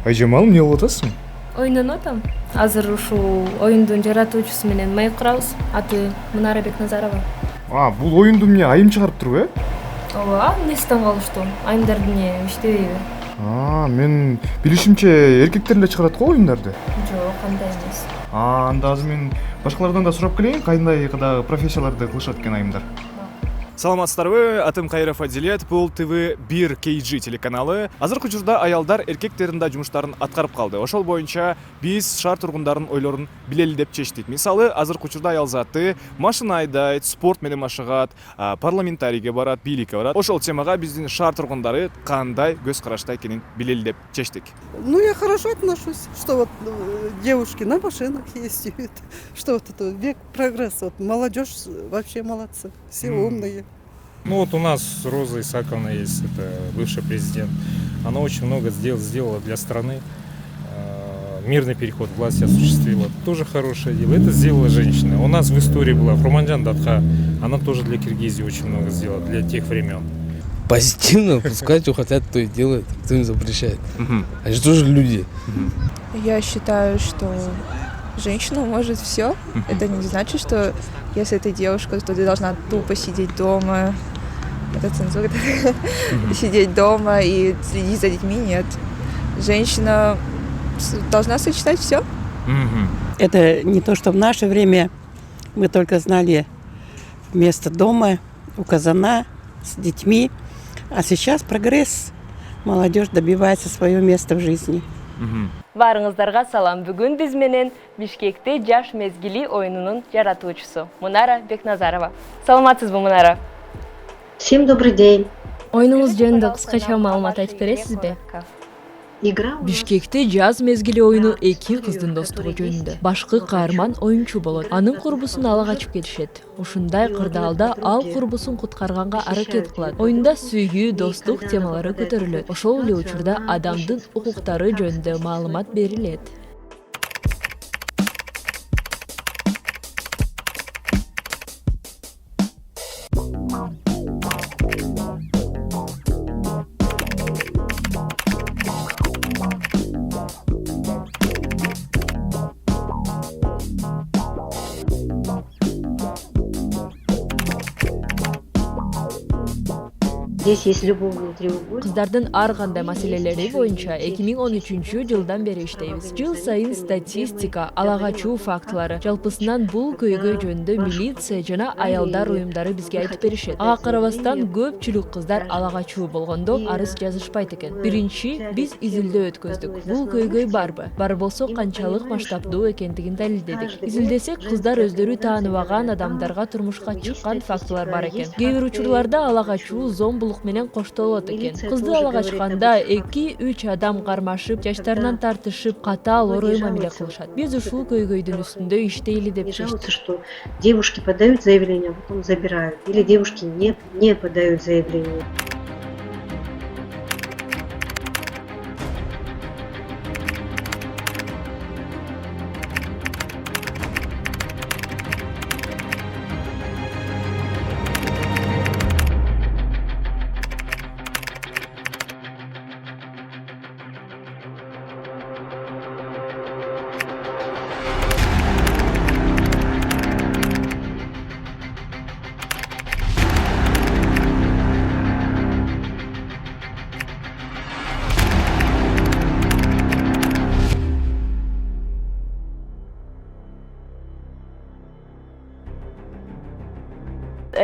Айжамал, эмне кылып атасың? Ойнонуп атам. Азыр ушул оюндун жаратуучусу менен маек курабыз. Аты Мунара Бекназарова. Бул оюнду эмне айым чыгарып турбу, Ооба, эмнесинден калыштуу? Айымдар эмне иштебейби? Мен билишимче эркектер эле чыгарат го оюндарды. Жок, андай эмес. Анда азыр мен башкалардан да сурап келейин, кандай кыда профессияларды кылышат экен айымдар. Саламатсыздарбы, атым Кайров Адилет, бул ТВ1 KG телеканалы. Азыркы учурда аялдар эркектердин да жумуштарын аткарып калды. Ошол боюнча биз шаар тургундарынын ойлорун билели деп чечтик. Мисалы, азыркы учурда аял заты машина айдайт, спорт менен машыгат, парламентарийге барат, бийликке барат. Ошол темага биздин шаар тургундары кандай көз карашта экенин билели деп чечтик. Я хорошо отношусь, что вот девушки на машинах ездят, что вот это век прогресса, вот молодежь вообще молодцы, все умные. У нас Роза Исаковна есть, это бывший президент. Она очень много сделала для страны. Мирный переход к власти осуществила. Тоже хорошее дело. Это сделала женщина. У нас в истории была Фурманджан Датха. Она тоже для Киргизии очень много сделала, для тех времен. Позитивно, пускай что хотят, то и делают, кто им запрещает. Они же тоже люди. Я считаю, что женщина может все. Это не значит, что если ты девушка, то ты должна тупо сидеть дома. Это цензура. Сидеть дома и следить за детьми. Нет. Женщина должна сочетать все. Это не то, что в наше время мы только знали место дома, у казана, с детьми. А сейчас прогресс. Молодежь добивается свое место в жизни. Баарыңыздарга салам. Бүгүн биз менен Бишкекте жаш мезгили оюнунун жаратуучусу Мунара Бекназарова. Саламатсызбы, Мунара? Всем добрый день. Оюнуңуз жөнүндө кыскача маалымат айтып бересизби? Бишкекте жаз мезгили оюну эки кыздын достугу жөнүндө. Башкы каарман оюнчу болот. Анын курбусун ала качып келишет. Ушундай кырдаалда ал курбусун куткарганга аракет кылат. Оюнда сүйүү, достук темалары көтөрүлөт. Ошол эле учурда адамдын укуктары жөнүндө маалымат берилет. Здесь есть любовный треугольник. Кыздардын ар кандай маселелери боюнча 2013 жылдан бери иштейбиз. Жыл сайын статистика, ала качуу фактылары, жалпысынан бул көйгөй жөнүндө милиция жана аялдар уюмдары бизге айтып беришет. Ага карабастан көпчүлүк кыздар ала качуу болгондо арыз жазышпайт экен. Биринчи, биз изилдөө өткөздүк. Бул көйгөй барбы? Бар болсо канчалык масштабдуу экендигин далилдедик. Изилдесек, кыздар өздөрү тааныбаган адамдарга турмушка чыккан фактылар бар экен. Кээ бир учурларда ала качуу зомбулук менен коштолот экен. Кызды ала качканда 2-3 адам кармашып, жаштарынан тартышып, катаал орой мамиле кылышат. Биз ушул көйгөйдүн үстүндө иштейли деп чечтик. Что девушки подают заявление, а потом забирают. Или девушки не подают заявление.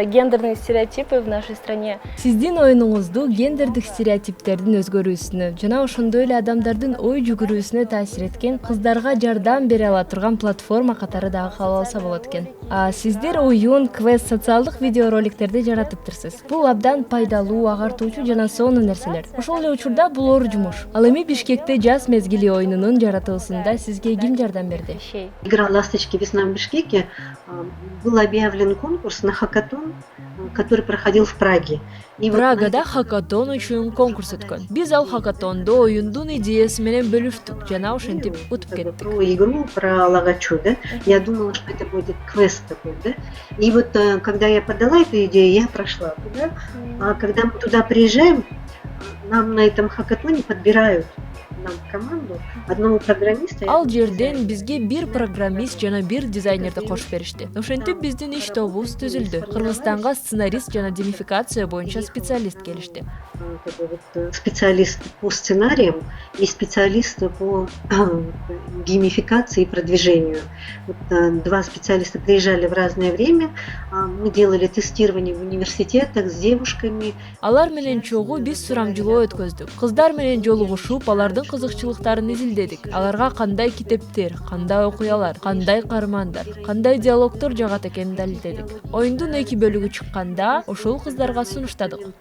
Гендерные стереотипы в нашей стране. Сиздин оюнуңузду гендердик стереотиптердин өзгөрүүсүнө жана ошондой эле адамдардын ой жүгүрүүсүнө таасир эткен, кыздарга жардам бере ала турган платформа катары дагы кабыл алса болот экен. Сиздер оюн, квест, социалдык видеороликтерди жаратыптырсыз. Бул абдан пайдалуу, агартуучу жана сонун нерселер. Ошол эле учурда бул оор жумуш. Ал эми Бишкекте жаз мезгили оюнунун жаратылышында сизге ким жардам берди? Игра «Ласточки. Весна в Бишкеке» был объявлен конкурс на хакатон который проходил в Праге. И вот на Прагада хакатон үчүн конкурс өткөн. Биз ал хакатондо оюндун идеясы менен бөлүштүк жана ошентип утуп кеттик. про игру, про Лагачу, да, я думала, что это будет квест такой, да. И вот когда я подала эту идею, я прошла туда. А когда мы туда приезжаем, нам на этом хакатоне подбирают нам в команду одного программиста. Ал жерден бизге бир программист жана бир дизайнерди кошуп беришти. Ошентип биздин иш тобубуз түзүлдү. Кыргызстанга сценарист жана демификация боюнча специалист келишти. Специалист по сценариям и специалист по геймификации и продвижению. Вот, два специалиста приезжали в разное время. Мы делали тестирование в университетах с девушками. Алар менен чогуу биз сурамжылоо өткөздүк. Кыздар менен жолугушуп, алардын кызыкчылыктарын изилдедик. Аларга кандай китептер, кандай окуялар, кандай каармандар, кандай диалогдор жагат экенин далилдедик. Оюндун 2 бөлүгү чыкканда ошол кыздарга сунуштадык.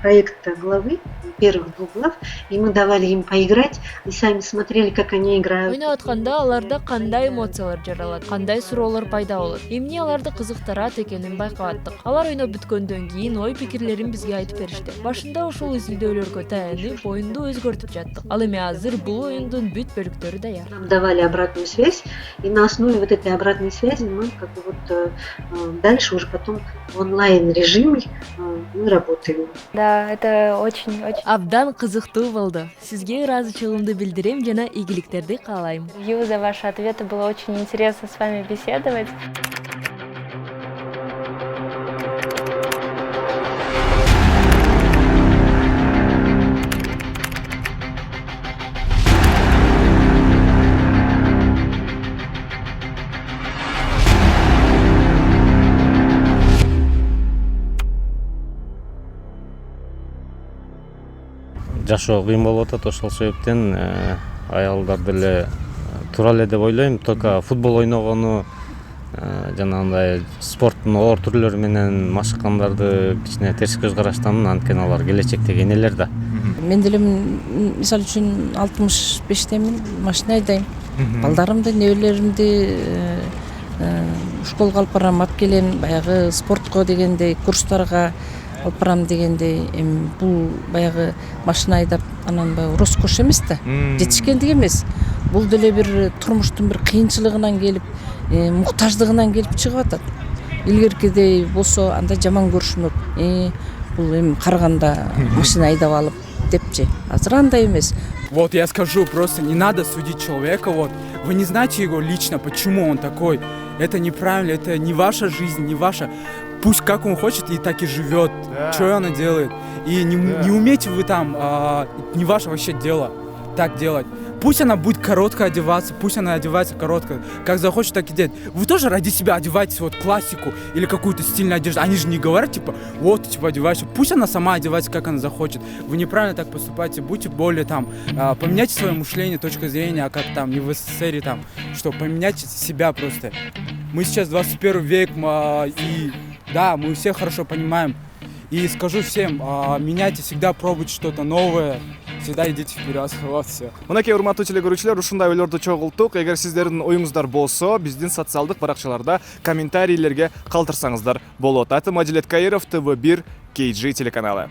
Проекта главы, первых 2 глав, и мы давали им поиграть, и сами смотрели, как они играют. Ойноп атканда аларда кандай эмоциялар жаралат, кандай суроолор пайда болот. Эмне аларды кызыктырат экенин байкап аттык. Алар ойноп бүткөндөн кийин ой пикирлерин бизге айтып беришти. Башында ошол изилдөөлөргө таянып, оюнду өзгөртүп жаттык. Ал эми азыр бул оюндун бүт бөлүктөрү даяр. Нам давали обратную связь, и на основе вот этой обратной связи мы как бы вот дальше уже потом в онлайн режиме мы работаем. Да, это очень Абдан кызыктуу болду. Сизге ыраазычылыгымды билдирем жана ийгиликтерди каалайм. Ю за ваши ответы, было очень интересно с вами беседовать. Жашоо кыйын болуп атат, ошол себептен аялдар деле туура эле деп ойлойм. Только футбол ойногону жанагындай спорттун оор түрлөрү менен машыккандарды кичине терс көз караштамын, анткени алар келечектеги энелер да. Мен деле мисалы үчүн 65-темин, машина айдайм. Балдарымды, небелеримди школга алып барам, алып келем, баягы спортко дегендей курстарга алып барам дегендей. Эми бул баягы машина айдап анан баягы роскош эмес да, жетишкендик эмес. Бул деле бир турмуштун бир кыйынчылыгынан келип, муктаждыгынан келип чыгып атат. Илгеркидей болсо анда жаман көрүшмөк. Бул эми караганда машина айдап алып депчи. Азыр андай эмес. Вот я скажу, просто не надо судить человека, вот. Вы не знаете его лично, почему он такой. Это неправильно, это не ваша жизнь, не ваша. Пусть как он хочет и так и живет, что она делает. И не умеете вы там, не ваше вообще дело так делать. Пусть она будет коротко одеваться, пусть она одевается коротко, как захочет, так и делать. Вы тоже ради себя одеваетесь вот классику или какую-то стильную одежду. Они же не говорят, типа, вот ты типа одеваешься. Пусть она сама одевается, как она захочет. Вы неправильно так поступаете, будьте более там, поменяйте свое мышление, точка зрения, как там, не в СССР там, что поменяйте себя просто. Мы сейчас 21 век, и да, мы все хорошо понимаем. И скажу всем, меняйте, всегда пробуйте что-то новое. Всегда идите вперед, вот все. Мынакей урматтуу телекөрүүчүлөр, ушундай ойлорду чогулттук. Эгер сиздердин оюңуздар болсо, биздин социалдык баракчаларда комментарийлерге калтырсаңыздар болот. Атым Адилет Каиров, ТВ1 KG телеканалы.